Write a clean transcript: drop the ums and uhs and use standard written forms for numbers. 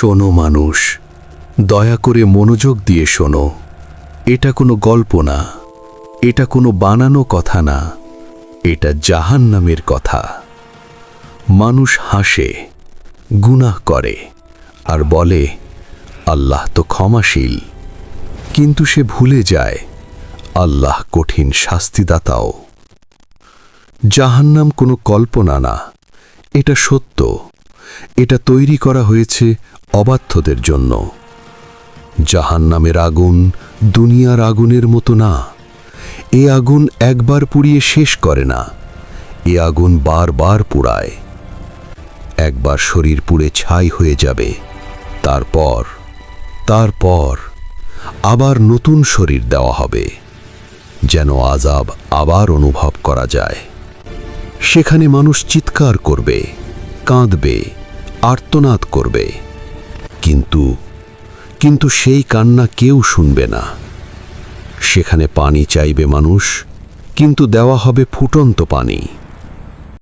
শোনো মানুষ, দয়া করে মনোযোগ দিয়ে শোনো। এটা কোনো গল্প না, এটা কোনো বানানো কথা না, এটা জাহান্নামের কথা। মানুষ হাসে, গুনাহ করে আর বলে আল্লাহ তো ক্ষমাশীল, কিন্তু সে ভুলে যায় আল্লাহ কঠিন শাস্তিদাতাও। জাহান্নাম কোনো কল্পনা না, এটা সত্য। এটা তৈরি করা হয়েছে অবাধ্যদের জন্য। জাহান্নামের আগুন দুনিয়ার আগুনের মতো না। এ আগুন একবার পুড়িয়ে শেষ করে না, এ আগুন বারবার পোড়ায়। একবার শরীর পুড়ে ছাই হয়ে যাবে, তারপর আবার নতুন শরীর দেওয়া হবে, যেন আযাব আবার অনুভব করা যায়। সেখানে মানুষ চিৎকার করবে, কাঁদবে, আর্তনাদ করবে, কিন্তু সেই কান্না কেউ শুনবে না। সেখানে পানি চাইবে মানুষ, কিন্তু দেওয়া হবে ফুটন্ত পানি।